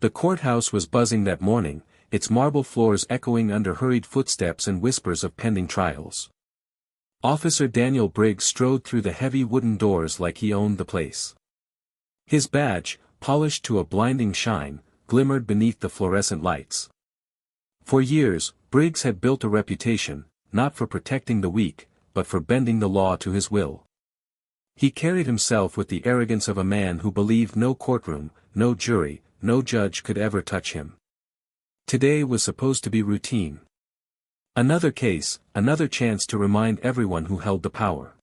The courthouse was buzzing that morning, its marble floors echoing under hurried footsteps and whispers of pending trials. Officer Daniel Briggs strode through the heavy wooden doors like he owned the place. His badge, polished to a blinding shine, glimmered beneath the fluorescent lights. For years, Briggs had built a reputation, not for protecting the weak, but for bending the law to his will. He carried himself with the arrogance of a man who believed no courtroom, no jury, no judge could ever touch him. Today was supposed to be routine. Another case, another chance to remind everyone who held the power.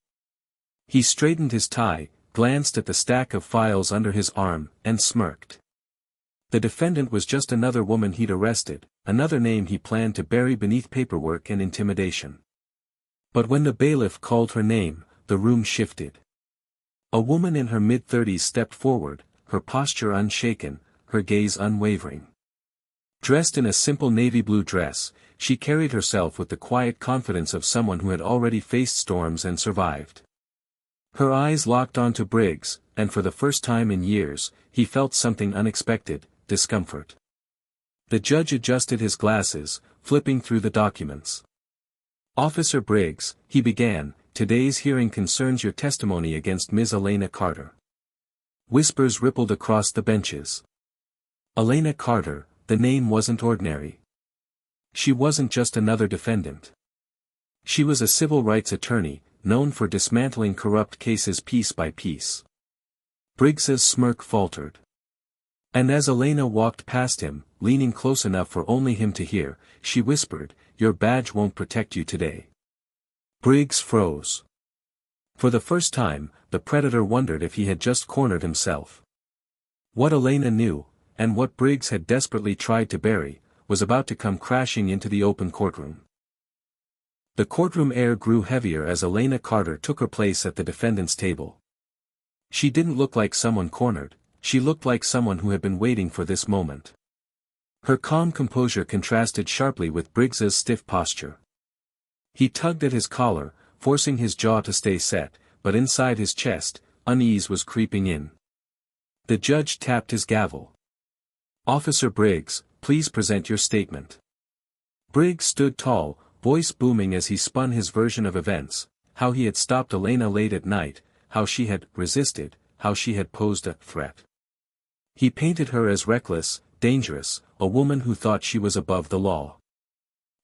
He straightened his tie, glanced at the stack of files under his arm, and smirked. The defendant was just another woman he'd arrested, another name he planned to bury beneath paperwork and intimidation. But when the bailiff called her name, the room shifted. A woman in her mid-30s stepped forward, her posture unshaken, her gaze unwavering. Dressed in a simple navy blue dress, she carried herself with the quiet confidence of someone who had already faced storms and survived. Her eyes locked onto Briggs, and for the first time in years, he felt something unexpected, discomfort. The judge adjusted his glasses, flipping through the documents. "Officer Briggs," he began, "today's hearing concerns your testimony against Ms. Elena Carter." Whispers rippled across the benches. Elena Carter, the name wasn't ordinary. She wasn't just another defendant. She was a civil rights attorney, known for dismantling corrupt cases piece by piece. Briggs's smirk faltered. And as Elena walked past him, leaning close enough for only him to hear, she whispered, "Your badge won't protect you today." Briggs froze. For the first time, the predator wondered if he had just cornered himself. What Elena knew, and what Briggs had desperately tried to bury, was about to come crashing into the open courtroom. The courtroom air grew heavier as Elena Carter took her place at the defendant's table. She didn't look like someone cornered, she looked like someone who had been waiting for this moment. Her calm composure contrasted sharply with Briggs's stiff posture. He tugged at his collar, forcing his jaw to stay set, but inside his chest, unease was creeping in. The judge tapped his gavel. "Officer Briggs, please present your statement." Briggs stood tall, voice booming as he spun his version of events, how he had stopped Elena late at night, how she had resisted, how she had posed a threat. He painted her as reckless, dangerous, a woman who thought she was above the law.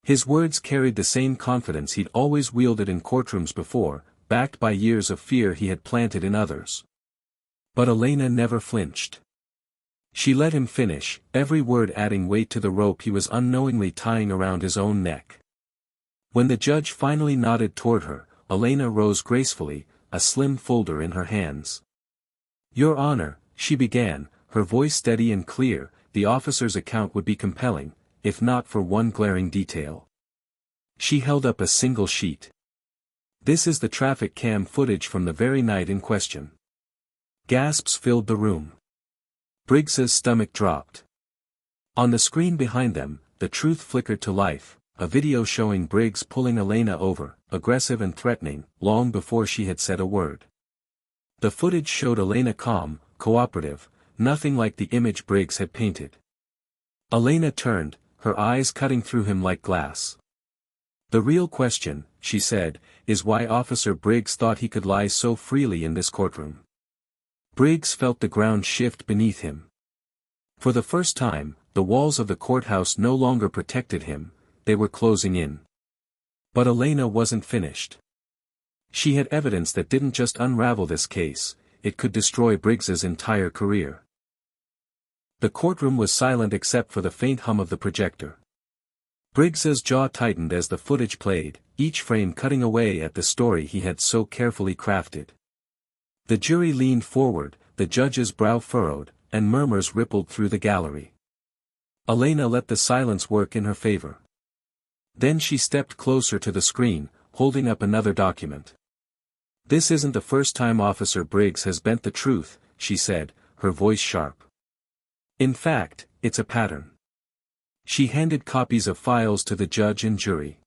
His words carried the same confidence he'd always wielded in courtrooms before, backed by years of fear he had planted in others. But Elena never flinched. She let him finish, every word adding weight to the rope he was unknowingly tying around his own neck. When the judge finally nodded toward her, Elena rose gracefully, a slim folder in her hands. "Your Honor," she began, her voice steady and clear, the officer's account would be compelling, if not for one glaring detail. She held up a single sheet. "This is the traffic cam footage from the very night in question." Gasps filled the room. Briggs's stomach dropped. On the screen behind them, the truth flickered to life, a video showing Briggs pulling Elena over, aggressive and threatening, long before she had said a word. The footage showed Elena calm, cooperative, nothing like the image Briggs had painted. Elena turned, her eyes cutting through him like glass. "The real question," she said, "is why Officer Briggs thought he could lie so freely in this courtroom." Briggs felt the ground shift beneath him. For the first time, the walls of the courthouse no longer protected him, they were closing in. But Elena wasn't finished. She had evidence that didn't just unravel this case, it could destroy Briggs's entire career. The courtroom was silent except for the faint hum of the projector. Briggs's jaw tightened as the footage played, each frame cutting away at the story he had so carefully crafted. The jury leaned forward, the judge's brow furrowed, and murmurs rippled through the gallery. Elena let the silence work in her favor. Then she stepped closer to the screen, holding up another document. "This isn't the first time Officer Briggs has bent the truth," she said, her voice sharp. "In fact, it's a pattern." She handed copies of files to the judge and jury.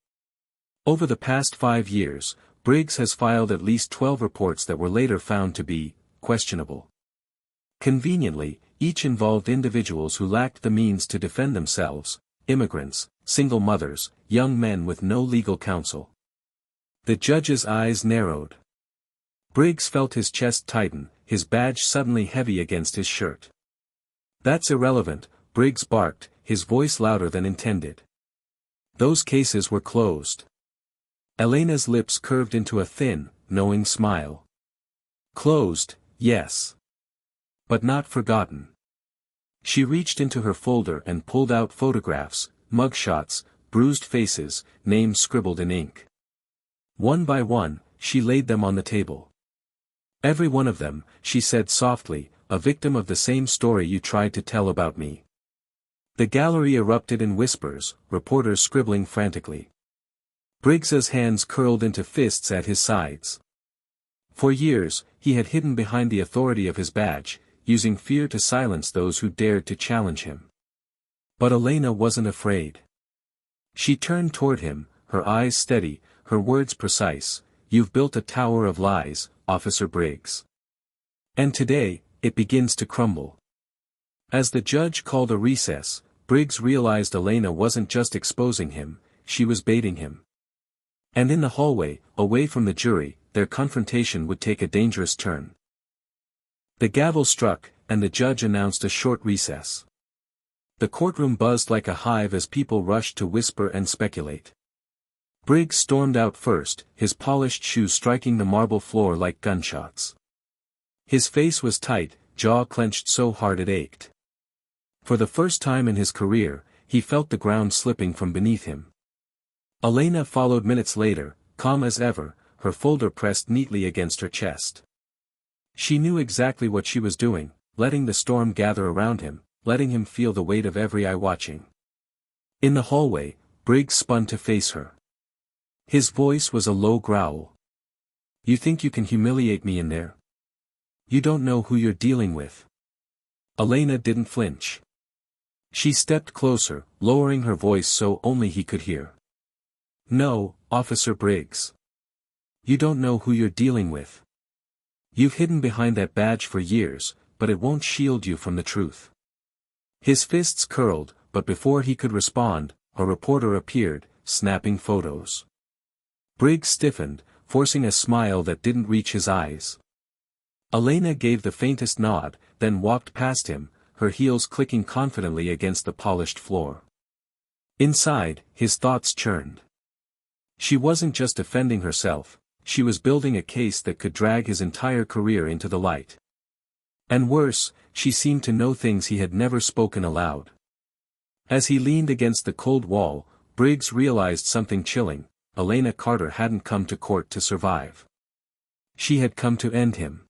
Over the past 5 years, Briggs has filed at least 12 reports that were later found to be questionable. Conveniently, Each involved individuals who lacked the means to defend themselves, immigrants, single mothers, young men with no legal counsel. The judge's eyes narrowed. Briggs felt his chest tighten, his badge suddenly heavy against his shirt. "That's irrelevant," Briggs barked, his voice louder than intended. "Those cases were closed." Elena's lips curved into a thin, knowing smile. "Closed, yes. But not forgotten." She reached into her folder and pulled out photographs, mugshots, bruised faces, names scribbled in ink. One by one, she laid them on the table. "Every one of them," she said softly, "a victim of the same story you tried to tell about me." The gallery erupted in whispers, reporters scribbling frantically. Briggs's hands curled into fists at his sides. For years, he had hidden behind the authority of his badge, using fear to silence those who dared to challenge him. But Elena wasn't afraid. She turned toward him, her eyes steady, her words precise. "You've built a tower of lies, Officer Briggs. And today, it begins to crumble." As the judge called a recess, Briggs realized Elena wasn't just exposing him, she was baiting him. And in the hallway, away from the jury, their confrontation would take a dangerous turn. The gavel struck, and the judge announced a short recess. The courtroom buzzed like a hive as people rushed to whisper and speculate. Briggs stormed out first, his polished shoes striking the marble floor like gunshots. His face was tight, jaw clenched so hard it ached. For the first time in his career, he felt the ground slipping from beneath him. Elena followed minutes later, calm as ever, her folder pressed neatly against her chest. She knew exactly what she was doing, letting the storm gather around him, letting him feel the weight of every eye watching. In the hallway, Briggs spun to face her. His voice was a low growl. "You think you can humiliate me in there? You don't know who you're dealing with." Elena didn't flinch. She stepped closer, lowering her voice so only he could hear. "No, Officer Briggs. You don't know who you're dealing with. You've hidden behind that badge for years, but it won't shield you from the truth." His fists curled, but before he could respond, a reporter appeared, snapping photos. Briggs stiffened, forcing a smile that didn't reach his eyes. Elena gave the faintest nod, then walked past him, her heels clicking confidently against the polished floor. Inside, his thoughts churned. She wasn't just defending herself, she was building a case that could drag his entire career into the light. And worse, she seemed to know things he had never spoken aloud. As he leaned against the cold wall, Briggs realized something chilling: Elena Carter hadn't come to court to survive. She had come to end him.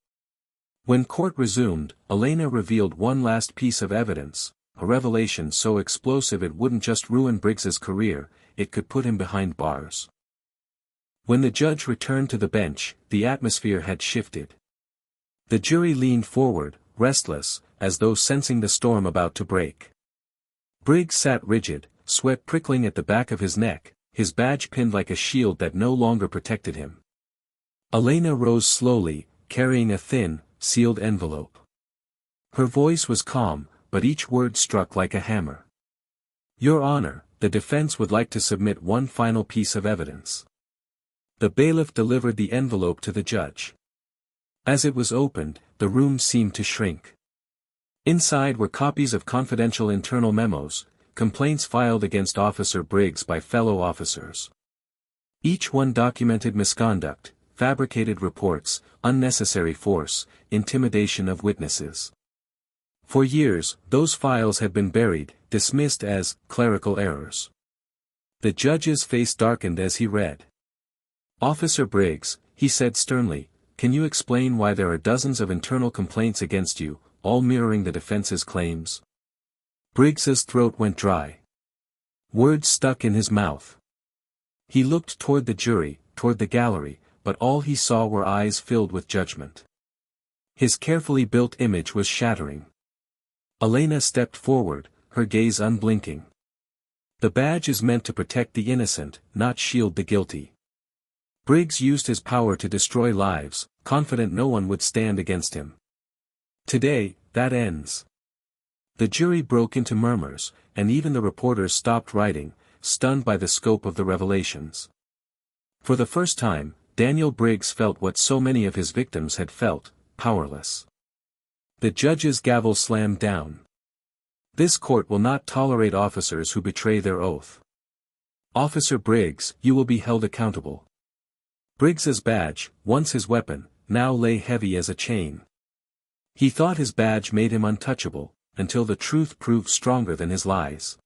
When court resumed, Elena revealed one last piece of evidence, a revelation so explosive it wouldn't just ruin Briggs's career, it could put him behind bars. When the judge returned to the bench, the atmosphere had shifted. The jury leaned forward, restless, as though sensing the storm about to break. Briggs sat rigid, sweat prickling at the back of his neck, his badge pinned like a shield that no longer protected him. Elena rose slowly, carrying a thin, sealed envelope. Her voice was calm, but each word struck like a hammer. "Your Honor, the defense would like to submit one final piece of evidence." The bailiff delivered the envelope to the judge. As it was opened, the room seemed to shrink. Inside were copies of confidential internal memos, complaints filed against Officer Briggs by fellow officers. Each one documented misconduct, fabricated reports, unnecessary force, intimidation of witnesses. For years, those files had been buried, dismissed as clerical errors. The judge's face darkened as he read. "Officer Briggs," he said sternly, "can you explain why there are dozens of internal complaints against you, all mirroring the defense's claims?" Briggs's throat went dry. Words stuck in his mouth. He looked toward the jury, toward the gallery, but all he saw were eyes filled with judgment. His carefully built image was shattering. Elena stepped forward, her gaze unblinking. The badge is meant to protect the innocent, not shield the guilty. Briggs used his power to destroy lives, confident no one would stand against him. Today, that ends. The jury broke into murmurs, and even the reporters stopped writing, stunned by the scope of the revelations. For the first time, Daniel Briggs felt what so many of his victims had felt, powerless. The judge's gavel slammed down. This court will not tolerate officers who betray their oath. Officer Briggs, you will be held accountable. Briggs's badge, once his weapon, now lay heavy as a chain. He thought his badge made him untouchable, until the truth proved stronger than his lies.